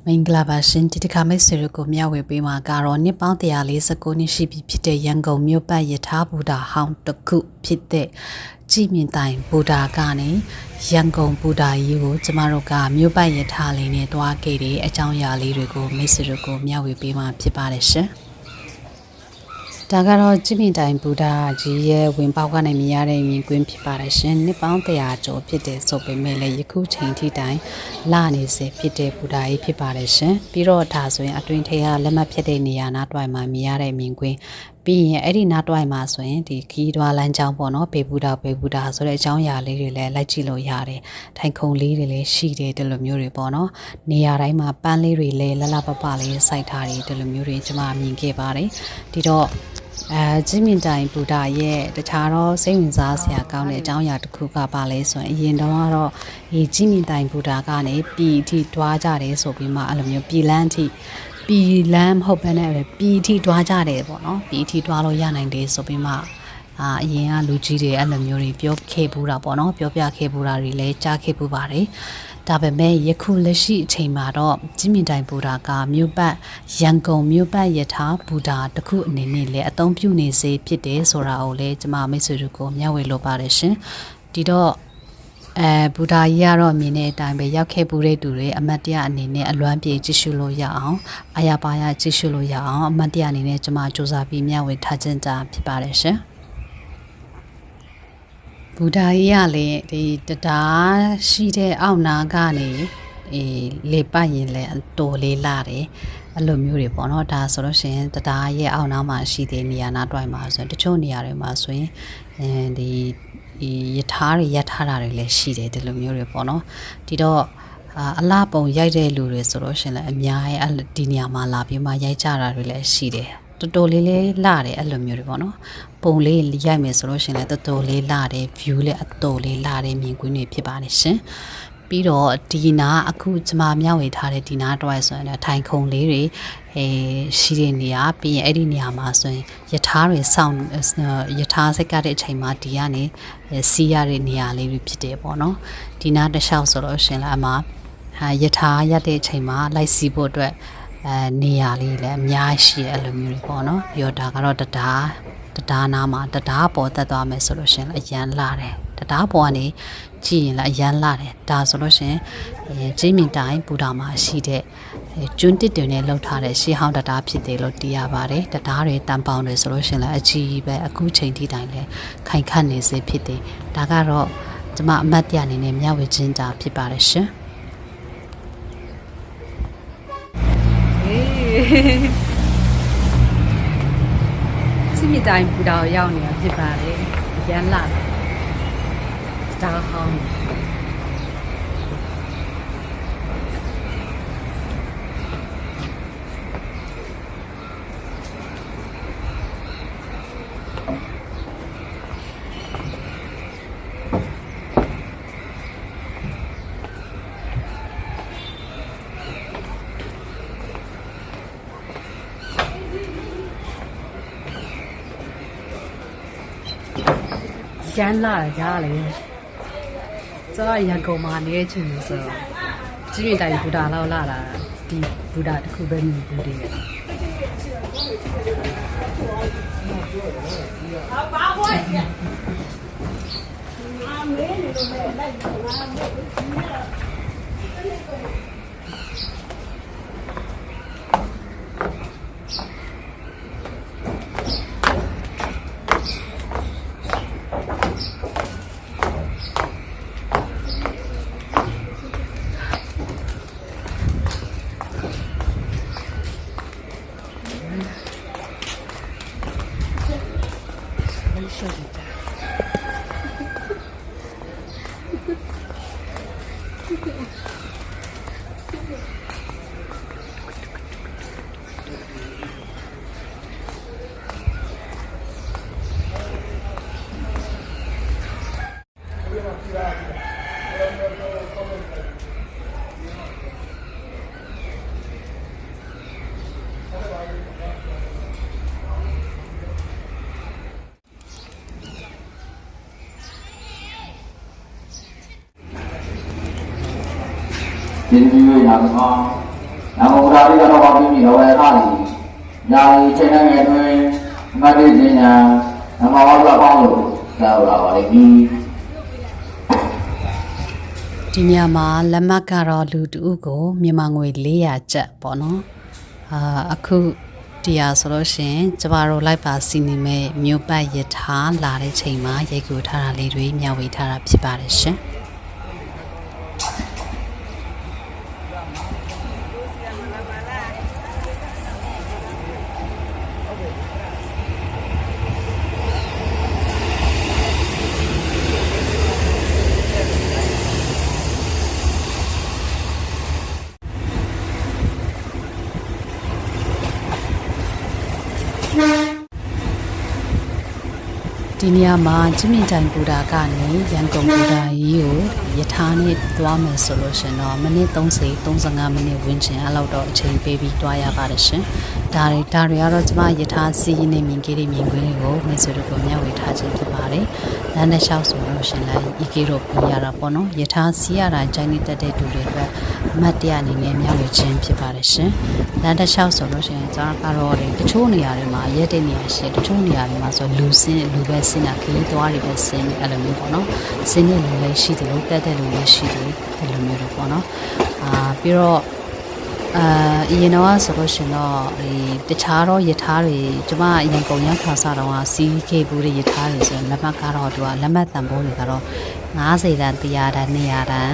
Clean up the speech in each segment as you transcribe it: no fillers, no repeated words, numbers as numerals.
မင်္ဂလာပါရှင်ဒီတစ်ခါမိတ်ဆွေတို့ကိုမျှဝေပေးမှာကတော့နှစ်ပေါင်း149နှစ်ရှိပြီဖြစ်တဲ့ရန်ကုန်မြို့ပတ်ယထာဘူတာဟောင်းတစ်ခုဖြစ်တဲ့ကြည်မြင့်တိုင်ဘူတာကနေရန်ကုန်ဘူတာကြီးကိုကျမတို့ကမြို့ပတ်ယထာလေးနဲ့တွားခဲ့တဲ့အကြောင်းအရာလေးတွေကိုမိတ်ဆွေတို့ကိုမျှဝေပေးမှာဖြစ်ပါတယ်ရှင်ဒါကတော့ကြည်မြင့်တိုင်ဘူတာကြီးရဲ့ဝင်ပေါက်ကနေမြင်ရတဲ့မြင်ကွင်းဖြစ်ပါတယ်ရှင်နှစ်ပေါင်း100ကျော်ဖြစ်တဲ့ဆိုပေမဲ့လည်းယခုချိန်ထိတိုင်လာနေစေဖြစ်တဲ့ဘူတာကြီးဖြစ်ပါတယ်ရှင်ပြီးတော့ဒါဆိုရင်အတွင်ထဲကလက်မှတ်ဖြစ်တဲ့နေရာနားတွိုင်မှာမြင်ရတဲ့မြင်ကွင်းပြီးရင်အဲ့ဒီနားတွိုင်မှာဆိုရင်ဒီခီးတွားလမ်းကြောင်းပေါ့နော်ဘေဘူတာဆိုတဲ့အကြောင်းအရာလေးတွေလည်းလိုက်ကြည့်လို့ရတယ်ထိုင်ခုံလေးတွေလည်းရှိတယ်ဒီလိုမျိုးတွေပေါ့နော်နေရာတိုင်းမှာပန်းလေးတွေလည်းလလပပလေးစိုက်ထားတယ်ဒီလိုမျိုးတွေကျွန်မမြင်ခဲ့ပါတယ်ဒီတော့ကြည်မြင့်တိုင်ဘူတာရဲ့တခြားတော့စိတ်ဝင်စားစရာကောင်းတဲ့အကြောင်းအရာတစ်ခုကပါလဲဆိုရင်အရင်တော့ကတော့ဒီကြည်မြင့်တိုင်ဘူတာကနေပြည်အထိတွားကြတယ်ဆိုပြီးမှအဲ့လိုမျိုးပြည်လန်းအထိပြည်လန်းမဟုတ်ဘဲနဲ့ပြည်အထိတွားကြတယ်ပေါ့နော်ပြည်အထိတွားလို့ရနိုင်တယ်ဆိုပြီးမှအရင်ကလူကြီးတွေအဲ့လိုမျိုးတွေပြောခဲ့ဘူးတာပေါ့နော်ပြောပြခဲ့ဘူးတာတွေလည်းကြားခဲ့ဘူးပါတယ်ဒါပေမဲ့ယခုလက်ရှိအချိန်မှာတော့ကြည်မြင့်တိုင်ဘူတာကမြို့ပတ်ရန်ကုန်မြို့ပတ်ယထာဘူတာတစ်ခုအနေနဲ့လည်းအသုံးပြုနေစေဖြစ်တယ်ဆိုတာကိုလည်းကျွန်မမိတ်ဆွေတို့ကိုမျှဝေလိုပါတယ်ရှင်ဒီတော့ဘူတာကြီးကတော့မြင်တဲ့အတိုင်းပဲရောက်ခဲ့ပူတဲ့သူတွေအမတ်တရအနေနဲ့အလွမ်းပြေကြည့်ရှုလို့ရအောင်အာရပါရကြည့်ရှုလို့ရအောင်အမတ်တရအနေနဲ့ကျွန်မစူးစမ်းပြီးမျှဝေထားခြင်းတာဖြစ်ပါတယ်ရှင်ဘူတာကြီးကလည်းဒီတရားရှိတဲ့အောက်နာကနေလေပတ်ရင်လည်းတော်လေးလာတယ်အဲ့လိုမျိုးတွေပေါ့နော်ဒါဆိုလို့ရှိရင်တရားရဲ့အောက်နာမှာရှိတဲ့နေရာနာတွိုင်မှာဆိုရင်တချို့နေရာတွေမှာဆိုရင်ဒီယထာတွေရထားတာတွေလည်းရှိတယ်ဒီလိုမျိုးတွေပေါ့နော်ဒီတော့အလားပုံရိုက်တဲ့လူတွေဆိုလို့ရှိရင်လည်းအများကြီးဒီနေရာမှာလာပြီးမှရိုက်ကြတာတွေလည်းရှိတယ်တော်တော်လေးလေးလာတယ်အဲ့လိုမျိုးတွေပေါ့နော်ပုံလေးရိုက်မယ်ဆိုလို့ရှိရင်လည်းတော်တော်လေးလာတယ် view လည်းအတော်လေးလာတယ်မြင်ကွင်းတွေဖြစ်ပါတယ်ရှင်ပြီးတော့ဒီနာအခုကျမမျှဝေထားတဲ့ဒီနာတော့ဆိုရင်ထိုင်ခုံလေးတွေရှိတဲ့နေရာပြီးရင်အဲ့ဒီနေရာမှာဆိုရင်ယထာတွေစောင့်ယထာစိတ်ကတဲ့အချိန်မှာဒီကနေစီးရတဲ့နေရာလေးတွေဖြစ်တယ်ပေါ့နော်ဒီနာတစ်လျှောက်ဆိုတော့ရှင်လည်းအမှယထာရတဲ့အချိန်မှာလိုက်စီးဖို့အတွက်နေရာလေးလည်းအများရှိတယ်အဲ့လိုမျိုးတွေပေါ့နော်ပြီးတော့ဒါကတော့တရားနာမှာတရားပေါ်တက်သွားမယ်ဆိုလို့ရှင်လည်းအရန်လာတယ်တရားပေါ်ကနေကြည့်ရင်လည်းအရန်လာတယ်ဒါဆိုလို့ရှင်ကြည်မြင့်တိုင်ဘူတာမှာရှိတဲ့ကျွန်းတစ်တွေနဲ့လှုပ်ထားတဲ့ရှေးဟောင်းတရားဖြစ်တယ်လို့သိရပါတယ်တရားတွေတန်ပေါင်းတွေဆိုလို့ရှင်လည်းအကြီးပဲအခုချိန်ထိတိုင်လည်းခိုင်ခန့်နေစေဖြစ်တယ်ဒါကတော့ကျွန်မအမတ်တရအနေနဲ့မျှဝေခြင်းတာဖြစ်ပါတယ်ရှင်ကြည်မြင့်တိုင်ဘူတာကိုရောက်နေတာဖြစ်ပါတယ်အရန်လာတယ်ဒါဟောင်းရန်လာကြလေကျတော့ရန်ကုန်မှာနေတဲ့ချိန်ဆိုတော့ကြည်မြင့်တိုင်ဘူတာလောက်လာတာဒီဘူတာတစ်ခုပဲမြင်ဘူးတည်းဘာဘွားလဲအာမေးနေလို့ပဲလိုက်တော့ငါ因为南方ရောဝဲခါလီညာလီချိန်နဲ့တွင်မတ်တိစင်ညာနမဝါလာပေါင်းလို့သာလာပါလိမ့်မည်ဒီညမှာလက်မှတ်ကတော့လူတူကိုမြန်မာငွေ400ကျပ်ပေါ့နော်အခုတရားဆိုလို့ရှင်ကျမတို့လိုက်ပါစီနေမဲ့မြို့ပတ်ရထားလာတဲ့ချိန်မှာရိုက်ကူထားတာလေးတွေမျှဝေထားတာဖြစ်ပါတယ်ရှင်ဒီနေရာမှာจิมမြင့်တိုင်ပူတာကနေရန်ကုန်ပူတာကြီးကိုယထာနဲ့သွားမယ်ဆိုလို့ရှင်တော့မိနစ်30-35မိနစ်ဝန်းကျင်အဲ့လောက်တော့အချိန်ပေးပြီးတွားရပါတယ်ရှင်ဒါတွေကတော့ကျမယထာစီးရင်းနဲ့မြင်ခဲ့တဲ့မြင်ကွင်းတွေကိုမိတ်ဆွေတို့ကမျှဝေထားခြင်းဖြစ်ပါတယ်လမ်းနဲ့လျှောက်ဆိုလို့ရှင်လည်းဤကေတော့ပြရတာပေါ့နော်ယထာစီးရတာဂျိုင်းနေတက်တဲ့တူတွေအတွက်အမှတ်တရအနေနဲ့မျှဝေခြင်းဖြစ်ပါတယ်ရှင်လမ်းနဲ့လျှောက်ဆိုလို့ရှင်ကျမကတော့တချို့နေရာတွေမှာရက်တဲ့နေရာရှိတချို့နေရာတွေမှာဆိုလူပဲစင်တာခရီးသွားတွေပဲဆင်းအဲ့လိုမျိုးပေါ့နော်ဆင်းတဲ့လူလည်းရှိတယ်လို့တက်တဲ့လူလည်းရှိတယ်အဲ့လိုမျိုးတော့ပေါ့နော်ပြီးတော့အရင်တော့ဆိုလို့ရှင်တော့တခြားတော့ယထာတွေကျမအရင်ကုန်ရောက်ခါစားတော့စီးခဲ့ဘူးတဲ့ယထာတွေဆိုရင်လက်မှတ်ကတော့သူကလက်မှတ်တန်ဖိုးတွေကတော့90တန်း100တန်း200တန်း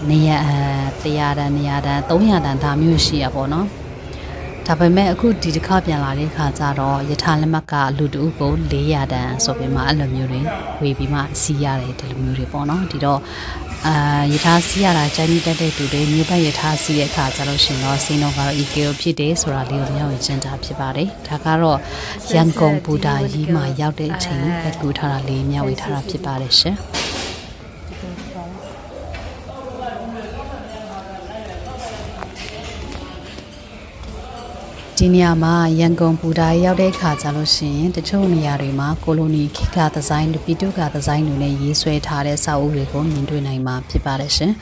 100တန်း200တန်း300တန်းဒါမျိုးရှိရပေါ့နော်ဒါပေမဲ့အခုဒီတစ်ခါပြန်လာတဲ့ခါကျတော့ယထာလက်မှတ်ကလူတူကို400တန်းဆိုပြီးမှအဲ့လိုမျိုးတွေဝေပြီးမှစီးရတယ်ဒီလိုမျိုးတွေပေါ့နော်ဒီတော့ယထာစီးရတာကျန်းတက်တဲ့တူတွေမြို့ပတ်ယထာစီးတဲ့အခါကျတော့ရှင်တော့စင်းတော့ကတော့ EKO ဖြစ်တယ်ဆိုတာလေးကိုမျှဝေချင်တာဖြစ်ပါတယ်ဒါကတော့ရန်ကုန်ဘူတာကြီးမှာရောက်တဲ့အချိန်ပဲကူထားတာလေးမျှဝေထားတာဖြစ်ပါတယ်ရှင်ဒီနေရာမှာရန်ကုန်ပူတာရောက်တဲ့ခါကြလို့ရှိရင်တချို့နေရာတွေမှာကိုလိုနီခိကဒီဇိုင်းပီတုကဒီဇိုင်းတွေနဲ့ရေးဆွဲထားတဲ့စာအုပ်တွေကိုမြင်တွေ့နိုင်မှာဖြစ်ပါတယ်ရှင်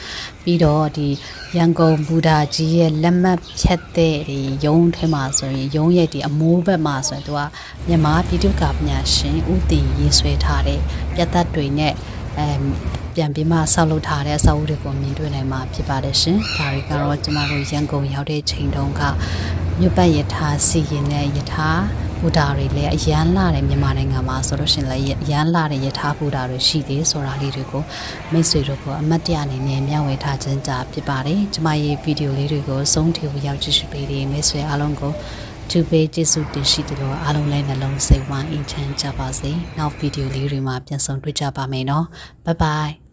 ပြီးတော့ဒီရန်ကုန်ပူတာကြီးရဲ့လက်မှတ်ဖြတ်တဲ့ဒီရုံးထဲမှာဆိုရင်ရုံးရဲ့ဒီအမိုးဘက်မှာဆိုရင်သူကမြန်မာပီတုကပညာရှင်ဦးတင်ရေးဆွဲထားတဲ့ပြတ်သက်တွေနဲ့ပြန်ပြီးမှဆောက်လုပ်ထားတဲ့အစာအုပ်တွေကိုမြင်တွေ့နိုင်မှာဖြစ်ပါတယ်ရှင်ဒါတွေကတော့ကျမတို့ရန်ကုန်ရောက်တဲ့ချိန်တုန်းကမြို့ပတ်ယထာစီရင်တဲ့ယထာဘူတာတွေလည်းအရန်လာတယ်မြန်မာနိုင်ငံမှာဆိုလို့ရှင်လည်းအရန်လာတဲ့ယထာဘူတာတွေရှိသေးဆိုတာလေးတွေကိုမိတ်ဆွေတို့ကအမှတ်တရအနေနဲ့မျှဝေထားခြင်းကြာဖြစ်ပါတယ်ကျမရဲ့ဗီဒီယိုလေးတွေကိုအဆုံးထိရောက်ကြည့်ရှုပေးတဲ့မိတ်ဆွေအားလုံးကိုသူပေးကျေးဇူးတင်ရှိတယ်လို့အားလုံးလည်းနှလုံးစိတ်ဝမ်းအင်ချမ်းကြပါစေနောက်ဗီဒီယိုလေးတွေမှာပြန်ဆုံတွေ့ကြပါမယ်နော်ဘိုင်ဘိုင်